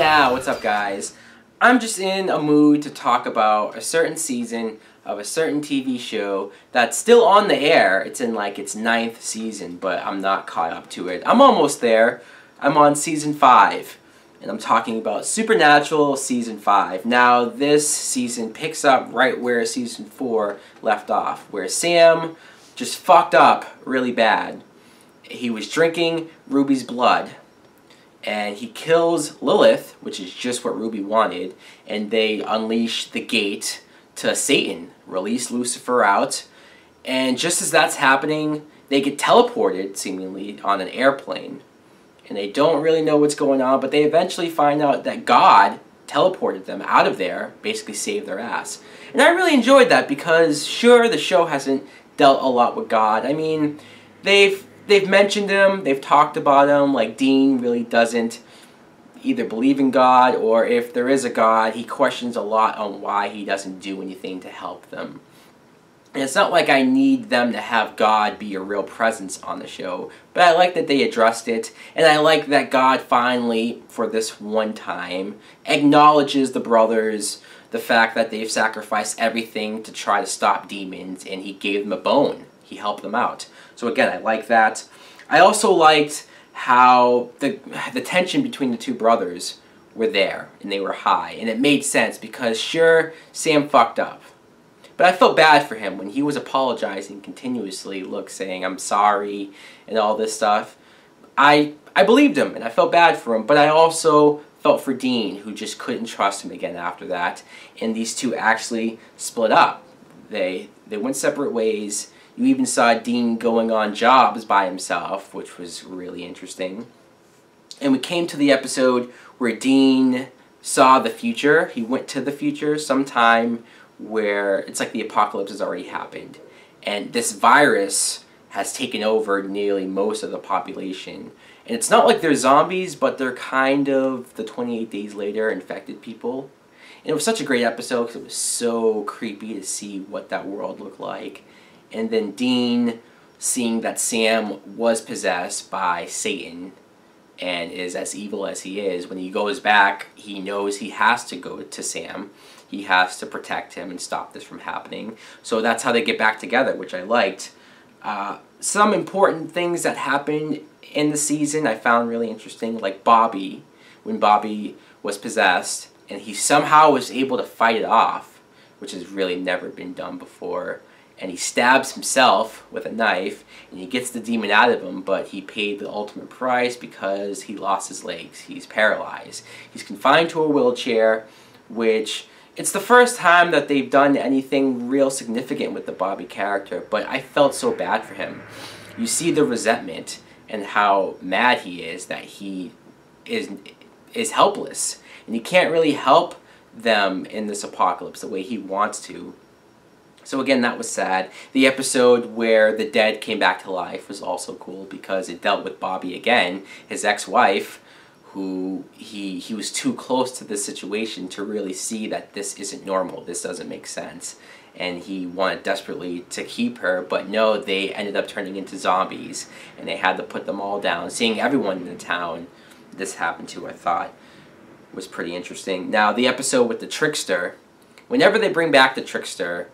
Yeah, what's up guys? I'm just in a mood to talk about a certain season of a certain TV show that's still on the air. It's in like its 9th season, but I'm not caught up to it. I'm almost there. I'm on season 5, and I'm talking about Supernatural season 5. Now this season picks up right where season 4 left off, where Sam just fucked up really bad. He was drinking Ruby's blood, and he kills Lilith, which is just what Ruby wanted, and they unleash the gate to Satan, release Lucifer out, and just as that's happening, they get teleported, seemingly, on an airplane. And they don't really know what's going on, but they eventually find out that God teleported them out of there, basically saved their ass. And I really enjoyed that because, sure, the show hasn't dealt a lot with God. I mean, they've mentioned him, they've talked about him, like Dean really doesn't either believe in God, or if there is a God, he questions a lot on why he doesn't do anything to help them. And it's not like I need them to have God be a real presence on the show, but I like that they addressed it, and I like that God finally, for this one time, acknowledges the brothers, the fact that they've sacrificed everything to try to stop demons, and he gave them a bone. He helped them out. So again, I like that. I also liked how the tension between the two brothers were there, and they were high, and it made sense because sure, Sam fucked up. But I felt bad for him when he was apologizing continuously, saying I'm sorry and all this stuff. I believed him and I felt bad for him, but I also felt for Dean, who just couldn't trust him again after that, and these two actually split up. They went separate ways. You even saw Dean going on jobs by himself, which was really interesting. And we came to the episode where Dean saw the future. He went to the future sometime where it's like the apocalypse has already happened. And this virus has taken over nearly most of the population. And it's not like they're zombies, but they're kind of the 28 Days Later infected people. And it was such a great episode because it was so creepy to see what that world looked like. And then Dean seeing that Sam was possessed by Satan and is as evil as he is, when he goes back, he knows he has to go to Sam. He has to protect him and stop this from happening. So that's how they get back together, which I liked. Some important things that happened in the season I found really interesting, like Bobby, when Bobby was possessed, and he somehow was able to fight it off, which has really never been done before. And he stabs himself with a knife, and he gets the demon out of him, but he paid the ultimate price because he lost his legs. He's paralyzed. He's confined to a wheelchair, which it's the first time that they've done anything real significant with the Bobby character, but I felt so bad for him. You see the resentment and how mad he is that he is helpless, and he can't really help them in this apocalypse the way he wants to. So again, that was sad. The episode where the dead came back to life was also cool because it dealt with Bobby again, his ex-wife, who he was too close to this situation to really see that this isn't normal, this doesn't make sense. And he wanted desperately to keep her, but no, they ended up turning into zombies, and they had to put them all down. Seeing everyone in the town this happened to, I thought, was pretty interesting. Now, the episode with the Trickster, whenever they bring back the Trickster,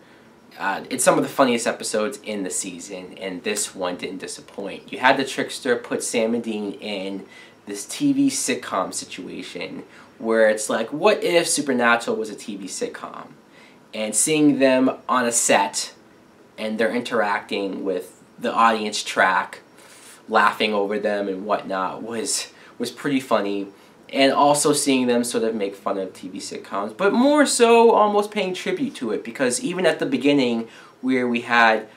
it's some of the funniest episodes in the season, and this one didn't disappoint. You had the Trickster put Sam and Dean in this TV sitcom situation where it's like, what if Supernatural was a TV sitcom? And seeing them on a set and they're interacting with the audience track, laughing over them and whatnot was pretty funny. And also seeing them sort of make fun of TV sitcoms, but more so almost paying tribute to it, because even at the beginning where we had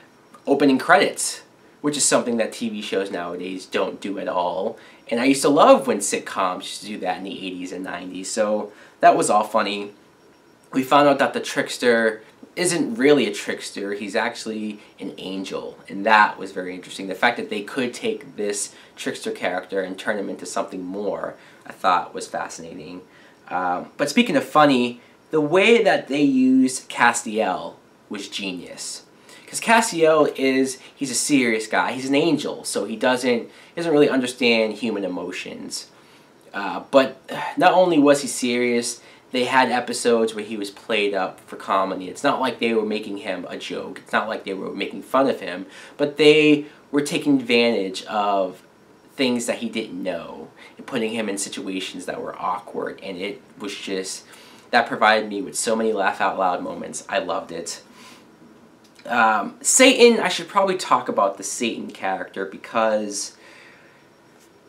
opening credits, which is something that TV shows nowadays don't do at all. And I used to love when sitcoms used to do that in the 80s and 90s, so that was all funny. We found out that the Trickster isn't really a trickster, he's actually an angel, and that was very interesting. The fact that they could take this Trickster character and turn him into something more, I thought was fascinating. But speaking of funny, the way that they used Castiel was genius. Because Castiel he's a serious guy, he's an angel, so he doesn't really understand human emotions. But not only was he serious, they had episodes where he was played up for comedy. It's not like they were making him a joke. It's not like they were making fun of him. But they were taking advantage of things that he didn't know and putting him in situations that were awkward. And it was just, that provided me with so many laugh out loud moments. I loved it. Satan, I should probably talk about the Satan character because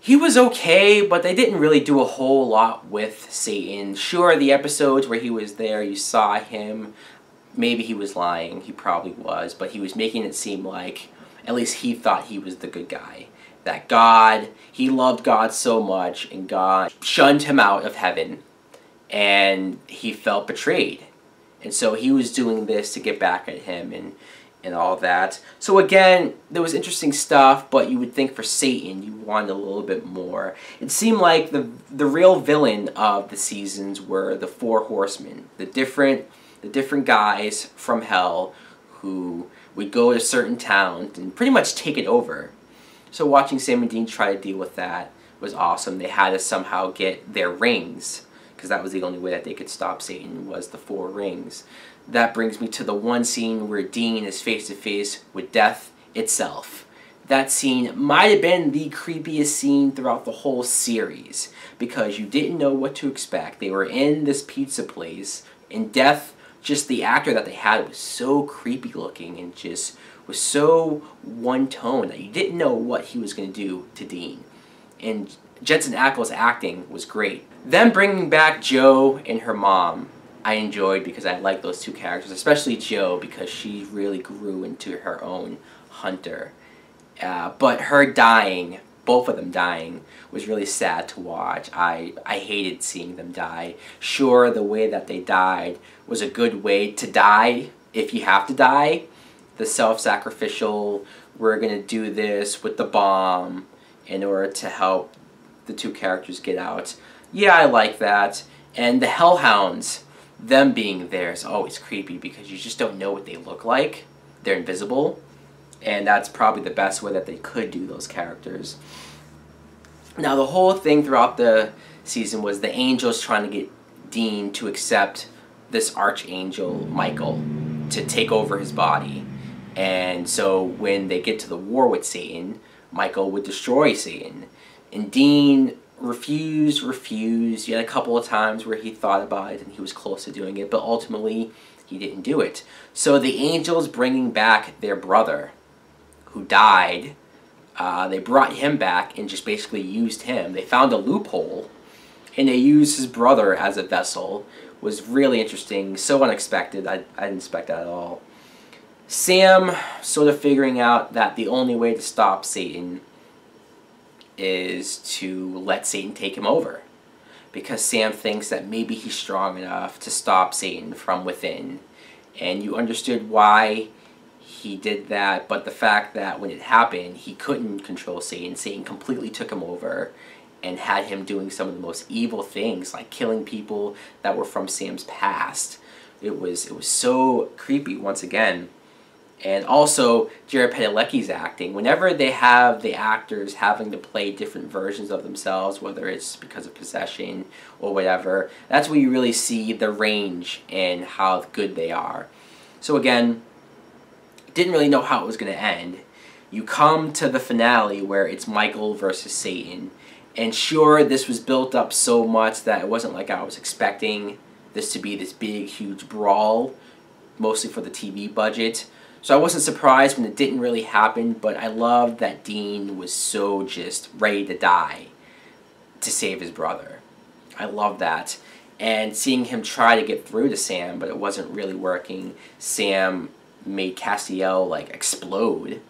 he was okay, but they didn't really do a whole lot with Satan. Sure, the episodes where he was there, you saw him. Maybe he was lying. He probably was. But he was making it seem like at least he thought he was the good guy. That God, he loved God so much, and God shunned him out of heaven. And he felt betrayed. And so he was doing this to get back at him and all that. So again, there was interesting stuff, but you would think for Satan, you wanted a little bit more. It seemed like the real villain of the seasons were the four horsemen, the different guys from hell who would go to certain towns and pretty much take it over. So watching Sam and Dean try to deal with that was awesome. They had to somehow get their rings, because that was the only way that they could stop Satan, was the four rings. That brings me to the one scene where Dean is face to face with death itself. That scene might have been the creepiest scene throughout the whole series, because you didn't know what to expect. They were in this pizza place, and death, just the actor that they had, was so creepy looking and just was so one tone that you didn't know what he was going to do to Dean. And Jensen Ackles' acting was great. Them bringing back Jo and her mom, I enjoyed, because I like those two characters, especially Jo, because she really grew into her own hunter. But her dying, both of them dying, was really sad to watch. I hated seeing them die. Sure, the way that they died was a good way to die if you have to die. The self-sacrificial, we're going to do this with the bomb in order to help the two characters get out. Yeah, I like that. And the Hellhounds, them being there is always creepy because you just don't know what they look like. They're invisible. And that's probably the best way that they could do those characters. Now, the whole thing throughout the season was the angels trying to get Dean to accept this archangel, Michael, to take over his body. And so when they get to the war with Satan, Michael would destroy Satan. And Dean refused. He had a couple of times where he thought about it and he was close to doing it, but ultimately he didn't do it. So the angels bringing back their brother who died, they brought him back and just basically used him. They found a loophole and they used his brother as a vessel. It was really interesting, so unexpected. I didn't expect that at all. Sam sort of figuring out that the only way to stop Satan is to let Satan take him over, because Sam thinks that maybe he's strong enough to stop Satan from within. And you understood why he did that, but the fact that when it happened, he couldn't control Satan. Satan completely took him over and had him doing some of the most evil things, like killing people that were from Sam's past. It was so creepy once again. And also, Jared Padalecki's acting. Whenever they have the actors having to play different versions of themselves, whether it's because of possession or whatever, that's where you really see the range and how good they are. So again, didn't really know how it was going to end. You come to the finale where it's Michael versus Satan. And sure, this was built up so much that it wasn't like I was expecting this to be this big, huge brawl, mostly for the TV budget. So I wasn't surprised when it didn't really happen, but I loved that Dean was so just ready to die to save his brother. I love that. And seeing him try to get through to Sam, but it wasn't really working. Sam made Castiel like explode.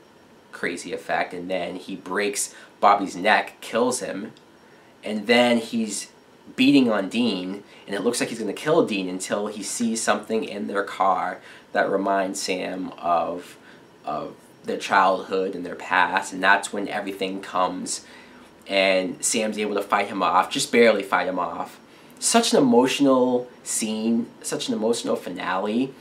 Crazy effect. And then he breaks Bobby's neck, kills him. And then he's beating on Dean, and it looks like he's going to kill Dean until he sees something in their car that reminds Sam of their childhood and their past, and that's when everything comes, and Sam's able to fight him off, just barely fight him off. Such an emotional scene, such an emotional finale.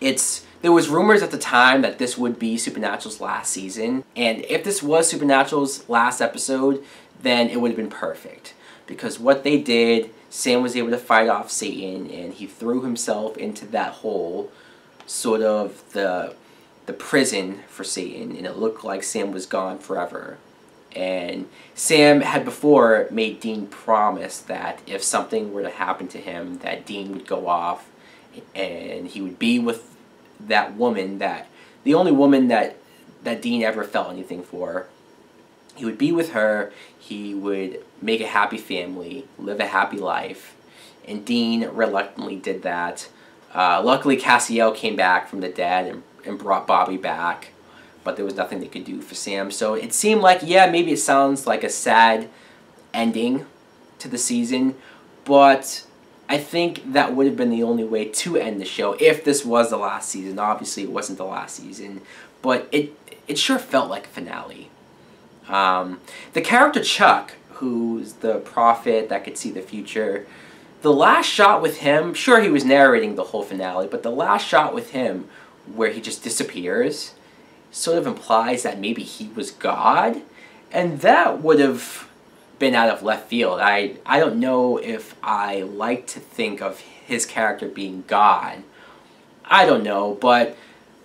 There was rumors at the time that this would be Supernatural's last season, and if this was Supernatural's last episode, then it would have been perfect. because what they did, Sam was able to fight off Satan, and he threw himself into that hole, sort of the prison for Satan, and it looked like Sam was gone forever. And Sam had before made Dean promise that if something were to happen to him, that Dean would go off and he would be with that woman, that the only woman that Dean ever felt anything for. He would be with her, he would make a happy family, live a happy life, and Dean reluctantly did that. Luckily, Castiel came back from the dead and brought Bobby back, but there was nothing they could do for Sam. So it seemed like, yeah, maybe it sounds like a sad ending to the season, but I think that would have been the only way to end the show if this was the last season. Obviously, it wasn't the last season, but it sure felt like a finale. The character Chuck, who's the prophet that could see the future, the last shot with him, sure, he was narrating the whole finale, but the last shot with him where he just disappears sort of implies that maybe he was God, and that would have been out of left field. I don't know if I like to think of his character being God. I don't know, but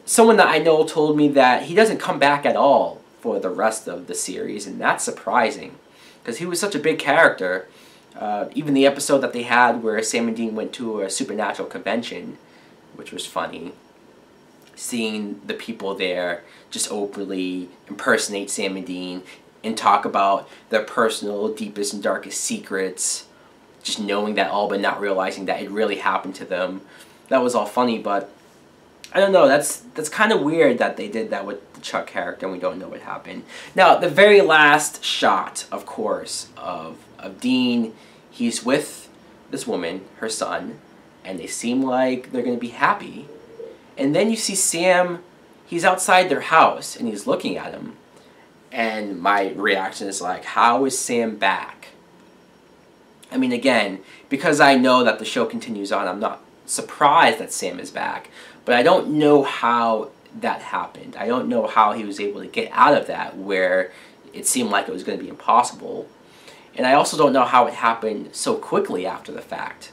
someone that I know told me that he doesn't come back at all for the rest of the series, and that's surprising, because he was such a big character. Even the episode that they had where Sam and Dean went to a supernatural convention, which was funny, seeing the people there just openly impersonate Sam and Dean and talk about their personal, deepest and darkest secrets, just knowing that all but not realizing that it really happened to them. That was all funny, but I don't know, that's kind of weird that they did that with the Chuck character and we don't know what happened. Now, the very last shot, of course, of Dean, he's with this woman, her son, and they seem like they're going to be happy. And then you see Sam, he's outside their house and he's looking at him. And my reaction is like, how is Sam back? I mean, again, because I know that the show continues on, I'm not surprised that Sam is back. But I don't know how that happened. I don't know how he was able to get out of that where it seemed like it was going to be impossible. And I also don't know how it happened so quickly after the fact.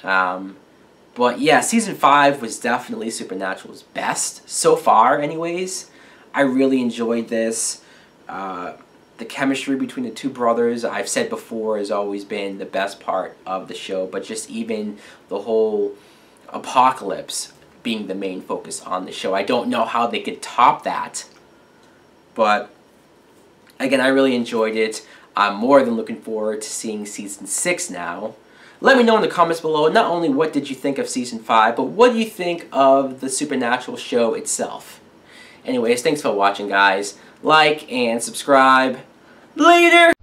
But yeah, Season 5 was definitely Supernatural's best, so far anyways. I really enjoyed this. The chemistry between the two brothers, I've said before, has always been the best part of the show. But just even the whole apocalypse being the main focus on the show, I don't know how they could top that. But again, I really enjoyed it. I'm more than looking forward to seeing Season 6 now. Let me know in the comments below, not only what did you think of Season 5, but what do you think of the Supernatural show itself. Anyways, thanks for watching, guys. Like and subscribe. Later!